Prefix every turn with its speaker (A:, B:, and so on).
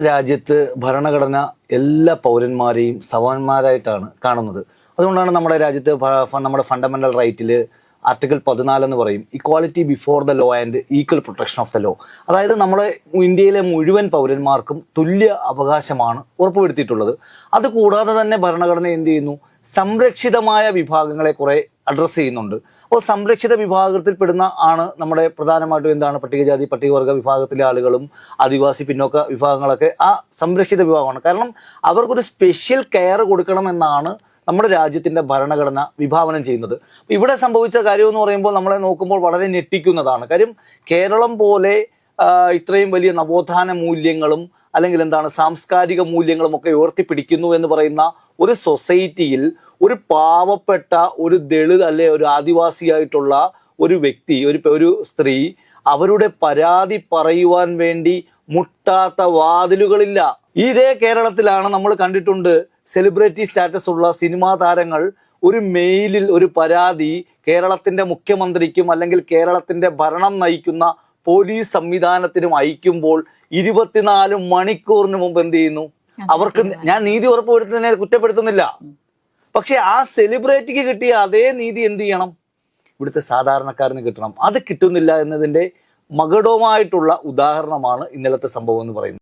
A: രാജ്യത്ത് ഭരണഘടന എല്ലാ പൗരന്മാരെയും സമന്മാരായിട്ടാണ് കാണുന്നത്. അതുകൊണ്ടാണ് നമ്മുടെ രാജ്യത്ത് നമ്മുടെ ഫണ്ടമെന്റൽ റൈറ്റിൽ ആർട്ടിക്കിൾ 14 എന്ന് പറയും, equality before the law and equal protection of the law. അതായത് നമ്മുടെ ഇന്ത്യയിലെ മുഴുവൻ പൗരന്മാർക്കും തുല്യ അവകാശമാണ് ഉറപ്പുവരുത്തിയിട്ടുള്ളത്. അതുകൂടാതെ തന്നെ ഭരണഘടന എന്ത് ചെയ്യുന്നു, സംരക്ഷിതമായ വിഭാഗങ്ങളെ കുറെ അഡ്രസ്സ് ചെയ്യുന്നുണ്ട്. അപ്പോൾ സംരക്ഷിത വിഭാഗത്തിൽപ്പെടുന്ന ആണ് നമ്മുടെ പ്രധാനമായിട്ടും എന്താണ്, പട്ടികജാതി പട്ടികവർഗ വിഭാഗത്തിലെ ആളുകളും ആദിവാസി പിന്നോക്ക വിഭാഗങ്ങളൊക്കെ ആ സംരക്ഷിത വിഭാഗമാണ്. കാരണം അവർക്കൊരു സ്പെഷ്യൽ കെയർ കൊടുക്കണമെന്നാണ് നമ്മുടെ രാജ്യത്തിന്റെ ഭരണഘടന വിഭാവനം ചെയ്യുന്നത്. ഇവിടെ സംഭവിച്ച കാര്യം എന്ന് പറയുമ്പോൾ നമ്മളെ നോക്കുമ്പോൾ വളരെ ഞെട്ടിക്കുന്നതാണ്. കാര്യം കേരളം പോലെ ഇത്രയും വലിയ നവോത്ഥാന മൂല്യങ്ങളും അല്ലെങ്കിൽ എന്താണ് സാംസ്കാരിക മൂല്യങ്ങളും ഒക്കെ ഉയർത്തിപ്പിടിക്കുന്നു എന്ന് പറയുന്ന ഒരു സൊസൈറ്റിയിൽ ഒരു പാവപ്പെട്ട ഒരു ദളിത് അല്ലെ ഒരു ആദിവാസിയായിട്ടുള്ള ഒരു വ്യക്തി, ഒരു സ്ത്രീ, അവരുടെ പരാതി പറയുവാൻ വേണ്ടി മുട്ടാത്ത വാതിലുകളില്ല. ഇതേ കേരളത്തിലാണ് നമ്മൾ കണ്ടിട്ടുണ്ട് സെലിബ്രിറ്റി സ്റ്റാറ്റസ് ഉള്ള സിനിമാ താരങ്ങൾ ഒരു മെയിലിൽ ഒരു പരാതി കേരളത്തിന്റെ മുഖ്യമന്ത്രിക്കും അല്ലെങ്കിൽ കേരളത്തിന്റെ ഭരണം നയിക്കുന്ന പോലീസ് സംവിധാനത്തിനും അയക്കുമ്പോൾ 24 മണിക്കൂറിന് മുമ്പ് എന്ത് ചെയ്യുന്നു, അവർക്ക്, ഞാൻ നീതി ഉറപ്പുവരുത്തുന്നതിനെ കുറ്റപ്പെടുത്തുന്നില്ല, പക്ഷെ ആ സെലിബ്രിറ്റിക്ക് കിട്ടിയ അതേ നീതി എന്ത് ചെയ്യണം, ഇവിടുത്തെ സാധാരണക്കാരന് കിട്ടണം. അത് കിട്ടുന്നില്ല എന്നതിന്റെ മകുടമായിട്ടുള്ള ഉദാഹരണമാണ് ഇന്നലത്തെ സംഭവം എന്ന് പറയുന്നത്.